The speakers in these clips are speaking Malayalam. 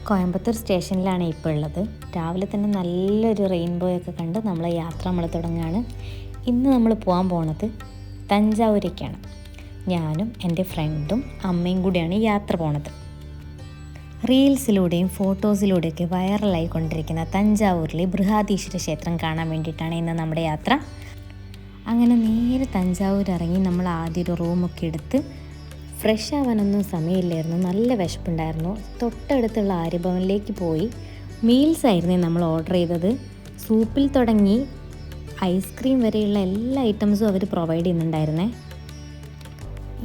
കോയമ്പത്തൂർ സ്റ്റേഷനിലാണ് ഇപ്പോൾ ഉള്ളത്. രാവിലെ തന്നെ നല്ലൊരു റെയിൻബോ ഒക്കെ കണ്ട് യാത്ര നമ്മൾ തുടങ്ങുകയാണ്. ഇന്ന് നമ്മൾ പോകാൻ പോണത് തഞ്ചാവൂരേക്കാണ്. ഞാനും എൻ്റെ ഫ്രണ്ടും അമ്മയും കൂടിയാണ് യാത്ര പോണത്. റീൽസിലൂടെയും ഫോട്ടോസിലൂടെയൊക്കെ വൈറലായി കൊണ്ടിരിക്കുന്ന തഞ്ചാവൂരിലെ ബൃഹദീശ്വര ക്ഷേത്രം കാണാൻ വേണ്ടിയിട്ടാണ് ഇന്ന് നമ്മുടെ യാത്ര. അങ്ങനെ നേരെ തഞ്ചാവൂർ ഇറങ്ങി നമ്മൾ ആദ്യം ഒരു റൂമൊക്കെ എടുത്ത് ഫ്രഷ് ആവാനൊന്നും സമയമില്ലായിരുന്നു. നല്ല വിശപ്പുണ്ടായിരുന്നു. തൊട്ടടുത്തുള്ള ആര്യഭവനിലേക്ക് പോയി മീൽസ് ആയിരുന്നു നമ്മൾ ഓർഡർ ചെയ്തത്. സൂപ്പിൽ തുടങ്ങി ഐസ്ക്രീം വരെയുള്ള എല്ലാ ഐറ്റംസും അവർ പ്രൊവൈഡ് ചെയ്യുന്നുണ്ടായിരുന്നേ.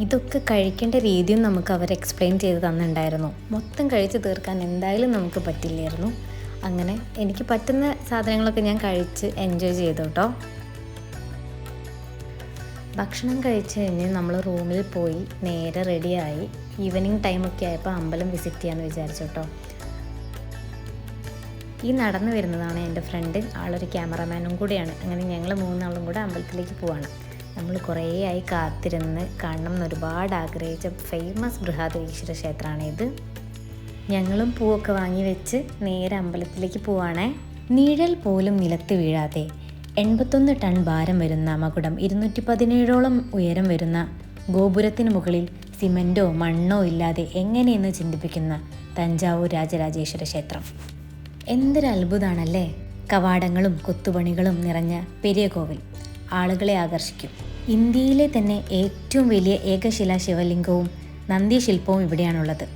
ഇതൊക്കെ കഴിക്കേണ്ട രീതിയും നമുക്ക് അവർ എക്സ്പ്ലെയിൻ ചെയ്ത് തന്നിട്ടുണ്ടായിരുന്നു. മൊത്തം കഴിച്ച് തീർക്കാൻ എന്തായാലും നമുക്ക് പറ്റില്ലായിരുന്നു. അങ്ങനെ എനിക്ക് പറ്റുന്ന സാധനങ്ങളൊക്കെ ഞാൻ കഴിച്ച് എൻജോയ് ചെയ്തു കേട്ടോ. ഭക്ഷണം കഴിച്ച് കഴിഞ്ഞ് നമ്മൾ റൂമിൽ പോയി നേരെ റെഡിയായി. ഈവനിങ് ടൈമൊക്കെ ആയപ്പോൾ അമ്പലം വിസിറ്റ് ചെയ്യാമെന്ന് വിചാരിച്ചു കേട്ടോ. ഈ നടന്നു വരുന്നതാണ് എൻ്റെ ഫ്രണ്ട്. ആളൊരു ക്യാമറമാനും കൂടിയാണ്. അങ്ങനെ ഞങ്ങൾ മൂന്നാളും കൂടെ അമ്പലത്തിലേക്ക് പോവാണ്. നമ്മൾ കുറേ ആയി കാത്തിരുന്ന് കാണണം എന്ന് ഒരുപാട് ആഗ്രഹിച്ച ഫേമസ് ബൃഹദീശ്വര ക്ഷേത്രമാണ് ഇത്. ഞങ്ങളും പൂവൊക്കെ വാങ്ങി വെച്ച് നേരെ അമ്പലത്തിലേക്ക് പോവാണേ. നിഴൽ പോലും നിലത്ത് വീഴാതെ 81 ടൺ ഭാരം വരുന്ന മകുടം, 217ഓളം ഉയരം വരുന്ന ഗോപുരത്തിന് മുകളിൽ സിമൻറ്റോ മണ്ണോ ഇല്ലാതെ എങ്ങനെയെന്ന് ചിന്തിപ്പിക്കുന്ന തഞ്ചാവൂർ രാജരാജേശ്വര ക്ഷേത്രം. എന്തൊരു അത്ഭുതമാണല്ലേ! കവാടങ്ങളും കൊത്തുപണികളും നിറഞ്ഞ പെരിയ കോവിൽ ആളുകളെ ആകർഷിക്കും. ഇന്ത്യയിലെ തന്നെ ഏറ്റവും വലിയ ഏകശിലാ ശിവലിംഗവും നന്ദിശില്പവും ഇവിടെയാണുള്ളത്.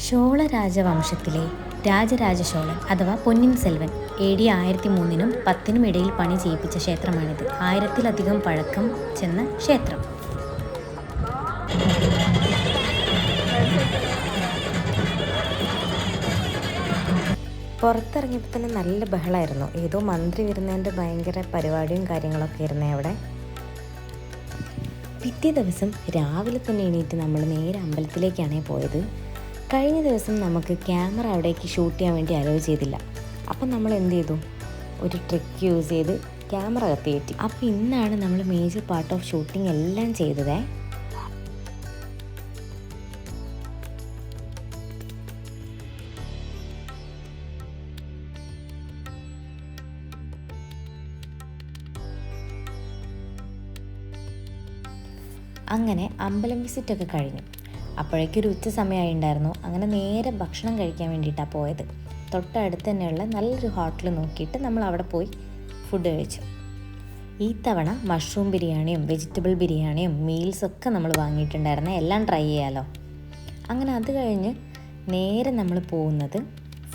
ചോള രാജവംശത്തിലെ രാജരാജ ചോളൻ അഥവാ പൊന്നിൻ സെൽവൻ AD 1003നും 10നും ഇടയിൽ പണി ചെയ്യിപ്പിച്ച ക്ഷേത്രമാണിത്. 1000-ലധികം പഴക്കം ചെന്ന ക്ഷേത്രം. പുറത്തിറങ്ങിയപ്പോൾ തന്നെ നല്ല ബഹളമായിരുന്നു. ഏതോ മന്ത്രി വരുന്നതിൻ്റെ ഭയങ്കര പരിപാടിയും കാര്യങ്ങളൊക്കെ ആയിരുന്നേ അവിടെ. പിറ്റേ ദിവസം രാവിലെ തന്നെ എണീറ്റ് നമ്മൾ നേരെ അമ്പലത്തിലേക്കാണ് പോയത്. കഴിഞ്ഞ ദിവസം നമുക്ക് ക്യാമറ അവിടേക്ക് ഷൂട്ട് ചെയ്യാൻ വേണ്ടി അലോ ചെയ്തില്ല. അപ്പം നമ്മൾ എന്ത് ചെയ്തു, ഒരു ട്രിക്ക് യൂസ് ചെയ്ത് ക്യാമറ കത്തിയേറ്റി. അപ്പോൾ ഇന്നാണ് നമ്മൾ മേജർ പാർട്ട് ഓഫ് ഷൂട്ടിംഗ് എല്ലാം ചെയ്തതേ. അങ്ങനെ അമ്പലം വിസിറ്റൊക്കെ കഴിഞ്ഞു. അപ്പോഴേക്കൊരു ഉച്ച സമയമായിട്ടുണ്ടായിരുന്നു. അങ്ങനെ നേരെ ഭക്ഷണം കഴിക്കാൻ വേണ്ടിയിട്ടാണ് പോയത്. തൊട്ടടുത്ത് തന്നെയുള്ള നല്ലൊരു ഹോട്ടൽ നോക്കിയിട്ട് നമ്മൾ അവിടെ പോയി ഫുഡ് കഴിച്ചു. ഈ തവണ മഷ്റൂം ബിരിയാണിയും വെജിറ്റബിൾ ബിരിയാണിയും മീൽസൊക്കെ നമ്മൾ വാങ്ങിയിട്ടുണ്ടായിരുന്നു. എല്ലാം ട്രൈ ചെയ്യാമല്ലോ. അങ്ങനെ അത് കഴിഞ്ഞ് നേരെ നമ്മൾ പോകുന്നത്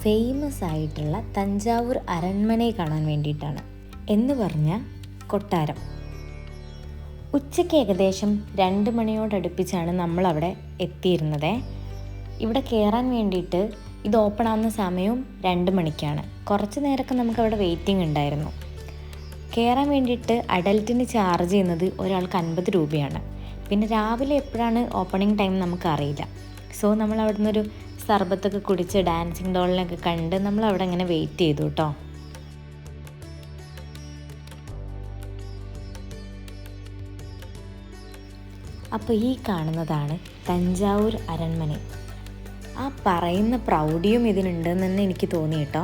ഫേമസ് ആയിട്ടുള്ള തഞ്ചാവൂർ അരൺമനയെ കാണാൻ വേണ്ടിയിട്ടാണ്. എന്ന് പറഞ്ഞാൽ കൊട്ടാരം. ഉച്ചയ്ക്ക് ഏകദേശം 2 മണിയോടടുപ്പിച്ചാണ് നമ്മളവിടെ എത്തിയിരുന്നത്. ഇവിടെ കയറാൻ വേണ്ടിയിട്ട് ഇത് ഓപ്പൺ ആവുന്ന സമയവും 2 മണിക്കാണ്. കുറച്ച് നേരമൊക്കെ നമുക്കവിടെ വെയിറ്റിംഗ് ഉണ്ടായിരുന്നു. കയറാൻ വേണ്ടിയിട്ട് അഡൽറ്റിന് ചാർജ് ചെയ്യുന്നത് ഒരാൾക്ക് 50 രൂപയാണ്. പിന്നെ രാവിലെ എപ്പോഴാണ് ഓപ്പണിംഗ് ടൈം നമുക്കറിയില്ല. സോ നമ്മൾ അവിടെ നിന്നൊരു സർബത്തൊക്കെ കുടിച്ച് ഡാൻസിങ് ഡോളിനൊക്കെ കണ്ട് നമ്മളവിടെ ഇങ്ങനെ വെയിറ്റ് ചെയ്തു കേട്ടോ. അപ്പോൾ ഈ കാണുന്നതാണ് തഞ്ചാവൂർ അരൺമന. ആ പറയുന്ന പ്രൗഢിയും ഇതിനുണ്ടെന്ന് തന്നെ എനിക്ക് തോന്നി കേട്ടോ.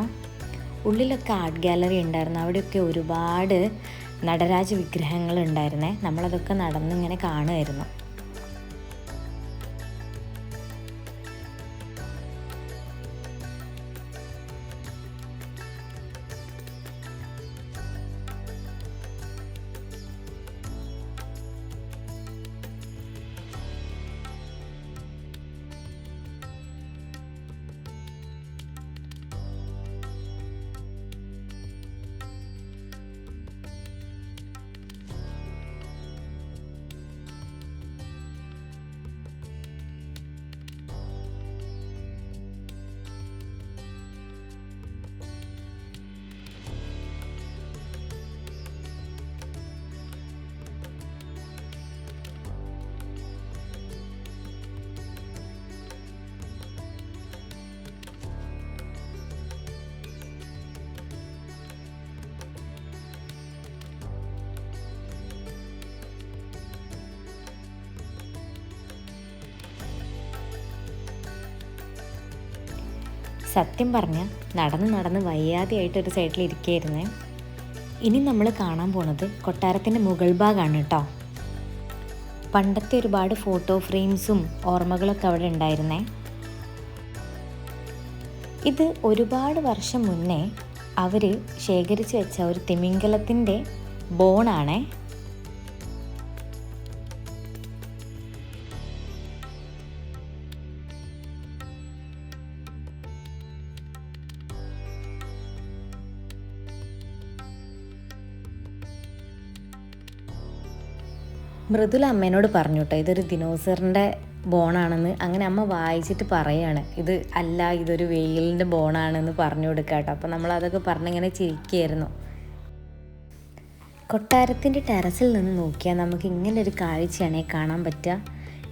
ഉള്ളിലൊക്കെ ആർട്ട് ഗാലറി ഉണ്ടായിരുന്നു. അവിടെയൊക്കെ ഒരുപാട് നടരാജ വിഗ്രഹങ്ങൾ ഉണ്ടായിരുന്നേ. നമ്മളതൊക്കെ നടന്നിങ്ങനെ കാണുമായിരുന്നു. സത്യം പറഞ്ഞാൽ നടന്ന് വയ്യാതെയായിട്ടൊരു സൈഡിൽ ഇരിക്കുകയായിരുന്നേ. ഇനി നമ്മൾ കാണാൻ പോണത് കൊട്ടാരത്തിൻ്റെ മുകൾ ഭാഗമാണ് കേട്ടോ. പണ്ടത്തെ ഒരുപാട് ഫോട്ടോ ഫ്രെയിംസും ഓർമ്മകളൊക്കെ അവിടെ ഉണ്ടായിരുന്നേ. ഇത് ഒരുപാട് വർഷം മുന്നേ അവർ ശേഖരിച്ച് വെച്ച ഒരു തിമിംഗലത്തിൻ്റെ ബോണാണേ. മൃദുല അമ്മേനോട് പറഞ്ഞു കേട്ടോ ഇതൊരു ദിനോസറിൻ്റെ ബോണാണെന്ന്. അങ്ങനെ അമ്മ വായിച്ചിട്ട് പറയാണ് ഇത് അല്ല, ഇതൊരു വെയിലിൻ്റെ ബോണാണെന്ന് പറഞ്ഞു കൊടുക്കുക കേട്ടോ. അപ്പോൾ നമ്മളതൊക്കെ പറഞ്ഞിങ്ങനെ ചിരിക്കുകയായിരുന്നു. കൊട്ടാരത്തിൻ്റെ ടെറസിൽ നിന്ന് നോക്കിയാൽ നമുക്ക് ഇങ്ങനൊരു കാഴ്ചയാണേ കാണാൻ പറ്റുക.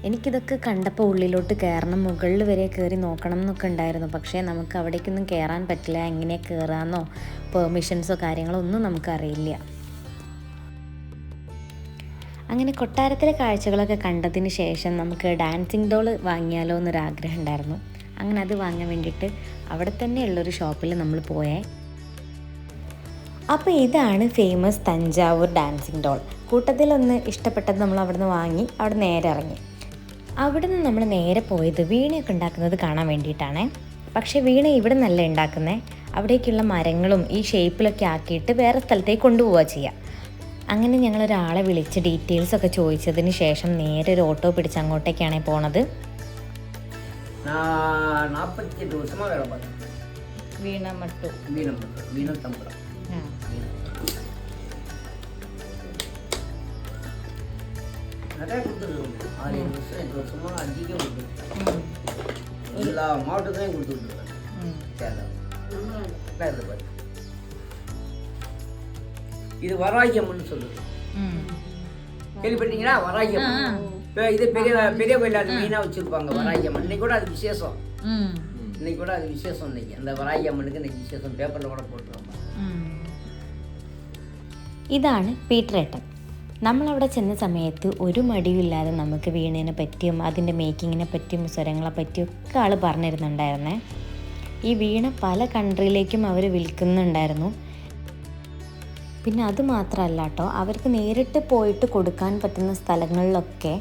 എനിക്കിതൊക്കെ കണ്ടപ്പോൾ ഉള്ളിലോട്ട് കയറണം, മുകളിൽ വരെ കയറി നോക്കണം എന്നൊക്കെ ഉണ്ടായിരുന്നു. പക്ഷേ നമുക്ക് അവിടേക്കൊന്നും കയറാൻ പറ്റില്ല. എങ്ങനെ കയറാമെന്നോ പെർമിഷൻസോ കാര്യങ്ങളോ ഒന്നും നമുക്കറിയില്ല. അങ്ങനെ കൊട്ടാരത്തിലെ കാഴ്ചകളൊക്കെ കണ്ടതിന് ശേഷം നമുക്ക് ഡാൻസിങ് ഡോൾ വാങ്ങിയാലോ എന്നൊരാഗ്രഹം ഉണ്ടായിരുന്നു. അങ്ങനെ അത് വാങ്ങാൻ വേണ്ടിയിട്ട് അവിടെ തന്നെയുള്ളൊരു ഷോപ്പിൽ നമ്മൾ പോയേ. അപ്പോൾ ഇതാണ് ഫേമസ് തഞ്ചാവൂർ ഡാൻസിങ് ഡോൾ. കൂട്ടത്തിലൊന്ന് ഇഷ്ടപ്പെട്ടത് നമ്മൾ അവിടെ നിന്ന് വാങ്ങി അവിടെ നേരെ ഇറങ്ങി. അവിടെ നിന്ന് നമ്മൾ നേരെ പോയത് വീണയൊക്കെ ഉണ്ടാക്കുന്നത് കാണാൻ വേണ്ടിയിട്ടാണ്. പക്ഷേ വീണ ഇവിടെ നല്ല ഉണ്ടാക്കുന്നത്. അവിടേക്കുള്ള മരങ്ങളും ഈ ഷേപ്പിലൊക്കെ ആക്കിയിട്ട് വേറെ സ്ഥലത്തേക്ക് കൊണ്ടുപോവുക ചെയ്യുക. അങ്ങനെ ഞങ്ങളൊരാളെ വിളിച്ച് ഡീറ്റെയിൽസൊക്കെ ചോദിച്ചതിന് ശേഷം നേരെ ഒരു ഓട്ടോ പിടിച്ച് അങ്ങോട്ടേക്കാണ് പോണത്. எல்லா மாவட்டத்தையும் கொடுத்துட்டு இது வராகியம்மன் சொல்லுது. கேள்விப்பட்டீங்களா? வராகியம்மன் இது பெரிய பெரிய கோயில் அது மெயினாக வச்சுருப்பாங்க. வராகியம்மன் இன்னைக்கு கூட அது விசேஷம். இன்னைக்கு கூட அது விசேஷம். இன்னைக்கு அந்த வராகியம்மனுக்கு இன்னைக்கு விசேஷம். പേപ്പറിൽ കൂടെ പോട്ടിരുന്നു. ഇതാണ് പീറ്ററേട്ടൻ. നമ്മളവിടെ ചെന്ന സമയത്ത് ഒരു മടിയുമില്ലാതെ നമുക്ക് വീണേനെ പറ്റിയും അതിൻ്റെ മേക്കിങ്ങിനെ പറ്റിയും സ്വരങ്ങളെ പറ്റിയും ഒക്കെ ആൾ പറഞ്ഞിരുന്നുണ്ടായിരുന്നേ. ഈ വീണ പല കൺട്രിയിലേക്കും അവർ വിൽക്കുന്നുണ്ടായിരുന്നു. പിന്നെ അത് മാത്രമല്ല കേട്ടോ, അവർക്ക് നേരിട്ട് പോയിട്ട് കൊടുക്കാൻ പറ്റുന്ന സ്ഥലങ്ങളിലൊക്കെ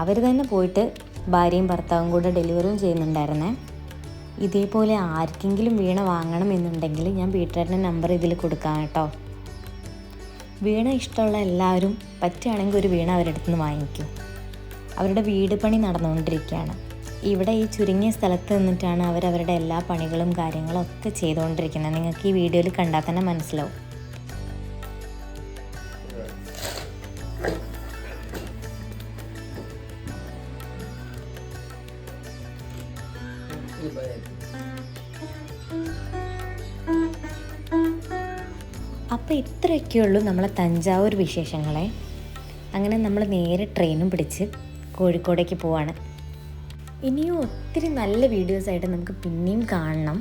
അവർ തന്നെ പോയിട്ട് ഭാര്യയും ഭർത്താവും കൂടെ ഡെലിവറിയും ചെയ്യുന്നുണ്ടായിരുന്നേ. ഇതേപോലെ ആർക്കെങ്കിലും വീണ വാങ്ങണം എന്നുണ്ടെങ്കിൽ ഞാൻ പീറ്ററേട്ടൻ്റെ നമ്പർ ഇതിൽ കൊടുക്കാം കേട്ടോ. വീണ ഇഷ്ടമുള്ള എല്ലാവരും പറ്റുകയാണെങ്കിൽ ഒരു വീണ അവരുടെ അടുത്ത് നിന്ന് വാങ്ങിക്കും. അവരുടെ വീട് പണി നടന്നുകൊണ്ടിരിക്കുകയാണ്. ഇവിടെ ഈ ചുരുങ്ങിയ സ്ഥലത്ത് നിന്നിട്ടാണ് അവരവരുടെ എല്ലാ പണികളും കാര്യങ്ങളും ഒക്കെ ചെയ്തുകൊണ്ടിരിക്കുന്നത്. നിങ്ങൾക്ക് ഈ വീഡിയോയിൽ കണ്ടാൽ തന്നെ മനസ്സിലാവും. അപ്പോൾ ഇത്രയൊക്കെയുള്ളൂ നമ്മളെ തഞ്ചാവൂർ വിശേഷങ്ങളെ. അങ്ങനെ നമ്മൾ നേരെ ട്രെയിനും പിടിച്ച് കോഴിക്കോടേക്ക് പോവാണ്. ഇനിയും ഒത്തിരി നല്ല വീഡിയോസായിട്ട് നമുക്ക് പിന്നെയും കാണണം.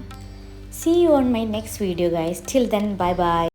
See you on my next video guys. Till then, bye bye.